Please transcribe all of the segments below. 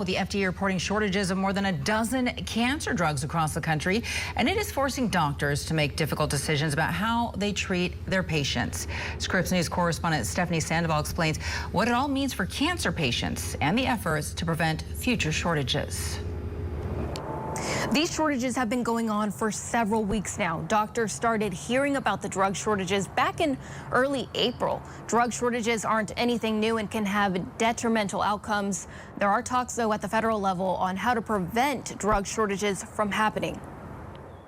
With the FDA reporting shortages of more than a dozen cancer drugs across the country, and it is forcing doctors to make difficult decisions about how they treat their patients. Scripps News correspondent Stephanie Sandoval explains what it all means for cancer patients and the efforts to prevent future shortages. These shortages have been going on for several weeks now. Doctors started hearing about the drug shortages back in early April. Drug shortages aren't anything new and can have detrimental outcomes. There are talks, though, at the federal level on how to prevent drug shortages from happening.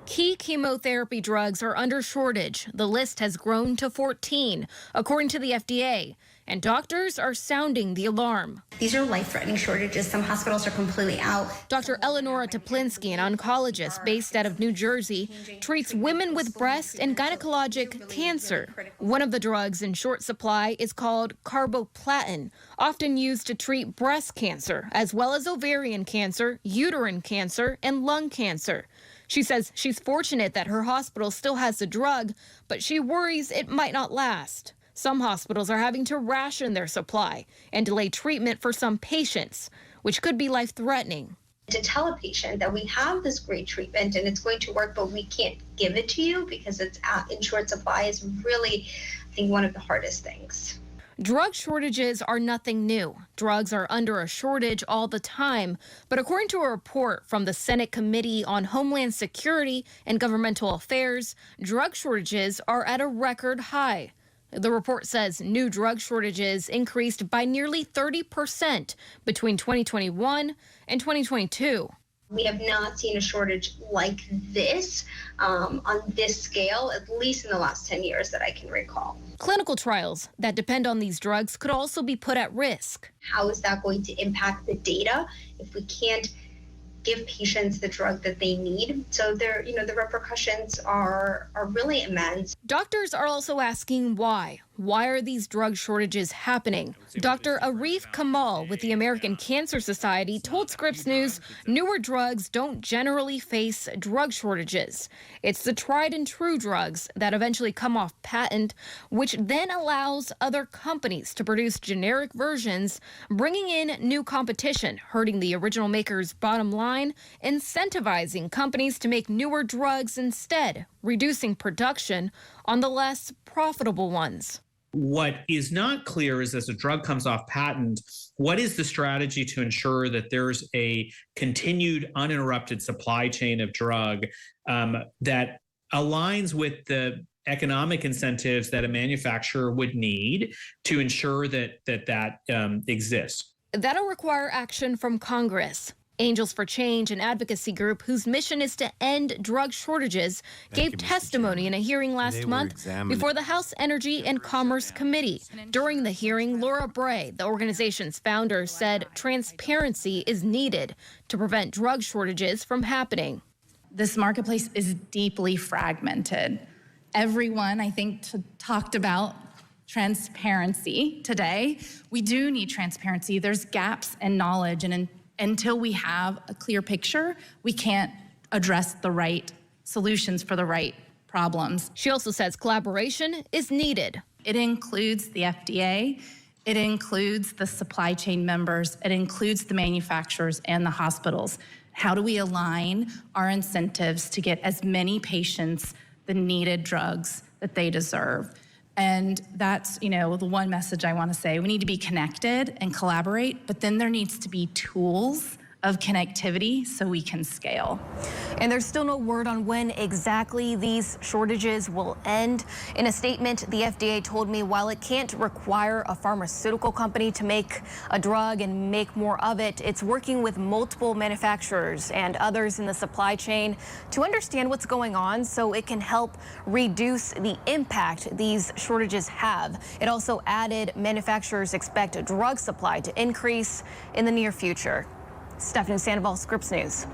Key chemotherapy drugs are under shortage. The list has grown to 14, according to the FDA, and doctors are sounding the alarm. These are life-threatening shortages. Some hospitals are completely out. Dr. Eleonora Toplinsky, an oncologist based out of New Jersey, treats women with breast and gynecologic cancer. One of the drugs in short supply is called carboplatin, often used to treat breast cancer, as well as ovarian cancer, uterine cancer, and lung cancer. She says she's fortunate that her hospital still has the drug, but she worries it might not last. Some hospitals are having to ration their supply and delay treatment for some patients, which could be life-threatening. To tell a patient that we have this great treatment and it's going to work, but we can't give it to you because it's in short supply is really, I think, one of the hardest things. Drug shortages are nothing new. Drugs are under a shortage all the time. But according to a report from the Senate Committee on Homeland Security and Governmental Affairs, drug shortages are at a record high. The report says new drug shortages increased by nearly 30% between 2021 and 2022. We have not seen a shortage like this on this scale, at least in the last 10 years that I can recall. Clinical trials that depend on these drugs could also be put at risk. How is that going to impact the data if we can't give patients the drug that they need? So the repercussions are really immense. Doctors are also asking why. Why are these drug shortages happening? Dr. Arif Kamal with the American Cancer Society told Scripps News newer drugs don't generally face drug shortages. It's the tried and true drugs that eventually come off patent, which then allows other companies to produce generic versions, bringing in new competition, hurting the original maker's bottom line, incentivizing companies to make newer drugs instead, reducing production on the less profitable ones. What is not clear is as a drug comes off patent, what is the strategy to ensure that there's a continued uninterrupted supply chain of drug that aligns with the economic incentives that a manufacturer would need to ensure that exists? That'll require action from Congress. Angels for Change, an advocacy group whose mission is to end drug shortages, gave testimony in a hearing last month before the House Energy and Commerce Committee. During the hearing, Laura Bray, the organization's founder, said transparency is needed to prevent drug shortages from happening. This marketplace is deeply fragmented. Everyone, I think, talked about transparency today. We do need transparency. There's gaps in knowledge, and until we have a clear picture, we can't address the right solutions for the right problems. She also says collaboration is needed. It includes the FDA, it includes the supply chain members, it includes the manufacturers and the hospitals. How do we align our incentives to get as many patients the needed drugs that they deserve? And that's, the one message I want to say. We need to be connected and collaborate, but then there needs to be tools of connectivity so we can scale. And there's still no word on when exactly these shortages will end. In a statement, the FDA told me while it can't require a pharmaceutical company to make a drug and make more of it, it's working with multiple manufacturers and others in the supply chain to understand what's going on so it can help reduce the impact these shortages have. It also added manufacturers expect drug supply to increase in the near future. Stephanie Sandoval, Scripps News.